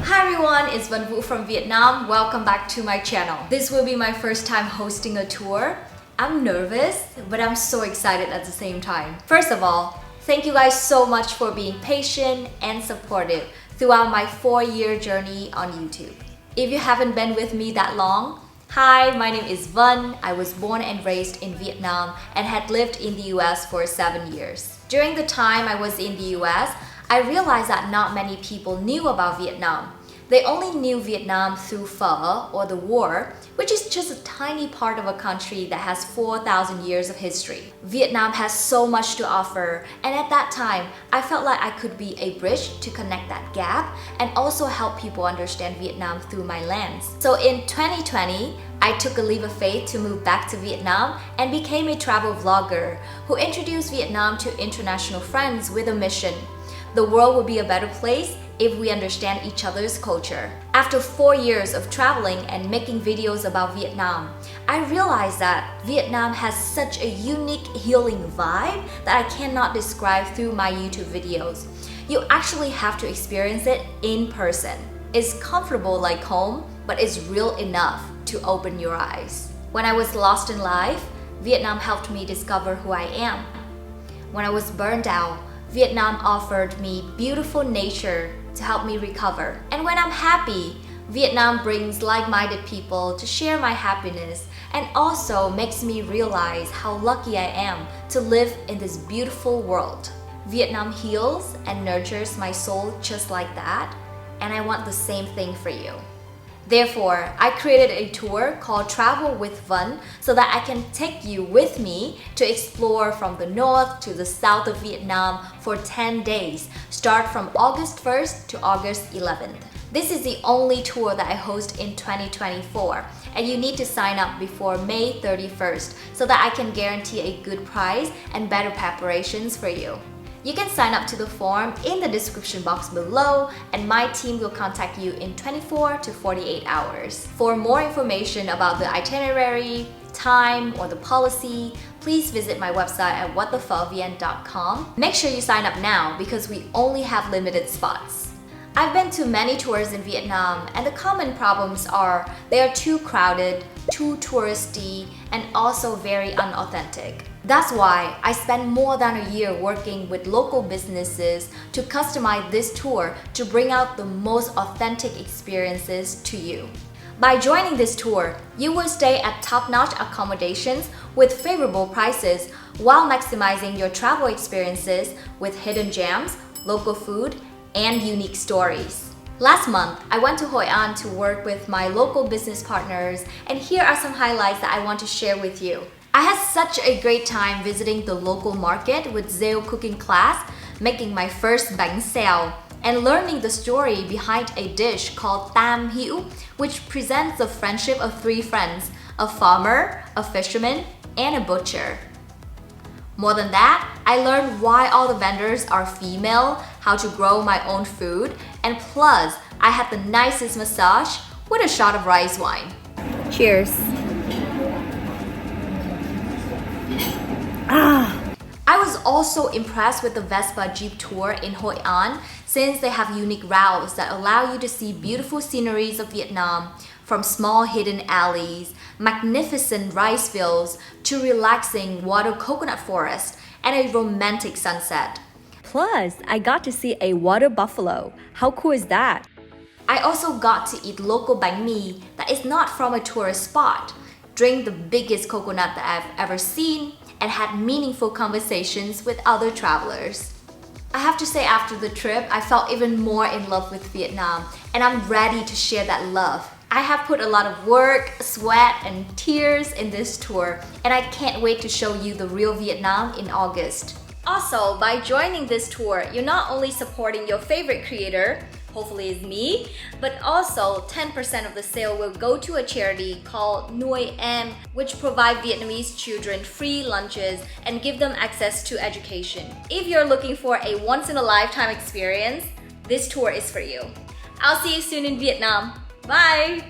Hi everyone, it's Van Vu from Vietnam. Welcome back to my channel. This will be my first time hosting a tour. I'm nervous, but I'm so excited at the same time. First of all, thank you guys so much for being patient and supportive throughout my 4-year journey on YouTube. If you haven't been with me that long, hi, my name is Vân. I was born and raised in Vietnam and had lived in the US for 7 years. During the time I was in the US, I realized that not many people knew about Vietnam. They only knew Vietnam through pho or the war, which is just a tiny part of a country that has 4,000 years of history. Vietnam has so much to offer, and at that time, I felt like I could be a bridge to connect that gap and also help people understand Vietnam through my lens. So in 2020, I took a leap of faith to move back to Vietnam and became a travel vlogger who introduced Vietnam to international friends with a mission. The world will be a better place if we understand each other's culture. After 4 years of traveling and making videos about Vietnam, I realized that Vietnam has such a unique healing vibe that I cannot describe through my YouTube videos. You actually have to experience it in person. It's comfortable like home, but it's real enough to open your eyes. When I was lost in life, Vietnam helped me discover who I am. When I was burned out, Vietnam offered me beautiful nature to help me recover. And when I'm happy, Vietnam brings like-minded people to share my happiness and also makes me realize how lucky I am to live in this beautiful world. Vietnam heals and nurtures my soul just like that, and I want the same thing for you. Therefore, I created a tour called Travel with Vân so that I can take you with me to explore from the north to the south of Vietnam for 10 days, start from August 1st to August 11th. This is the only tour that I host in 2024, and you need to sign up before May 31st so that I can guarantee a good price and better preparations for you. You can sign up to the form in the description box below, and my team will contact you in 24 to 48 hours. For more information about the itinerary, time, or the policy, please visit my website at whatthephovien.com. Make sure you sign up now because we only have limited spots. I've been to many tours in Vietnam, and the common problems are they are too crowded, too touristy, and also very unauthentic. That's why I spent more than a year working with local businesses to customize this tour to bring out the most authentic experiences to you. By joining this tour, you will stay at top-notch accommodations with favorable prices while maximizing your travel experiences with hidden gems, local food, and unique stories. Last month, I went to Hội An to work with my local business partners, and here are some highlights that I want to share with you. I had such a great time visiting the local market with Zeo cooking class, making my first bánh xèo, and learning the story behind a dish called Tam Hữu, which presents the friendship of 3 friends, a farmer, a fisherman, and a butcher. More than that, I learned why all the vendors are female, how to grow my own food, and plus, I had the nicest massage with a shot of rice wine. Cheers! I was also impressed with the Vespa Jeep tour in Hội An since they have unique routes that allow you to see beautiful sceneries of Vietnam, from small hidden alleys, magnificent rice fields, to relaxing water coconut forest and a romantic sunset. Plus, I got to see a water buffalo. How cool is that? I also got to eat local bánh mì that is not from a tourist spot, drink the biggest coconut that I've ever seen, and had meaningful conversations with other travelers. I have to say, after the trip, I felt even more in love with Vietnam, and I'm ready to share that love. I have put a lot of work, sweat, and tears in this tour, and I can't wait to show you the real Vietnam in August. Also, by joining this tour, you're not only supporting your favorite creator, hopefully it's me, but also 10% of the sale will go to a charity called Nuôi Em, which provide Vietnamese children free lunches and give them access to education. If you're looking for a once-in-a-lifetime experience, this tour is for you. I'll see you soon in Vietnam. Bye!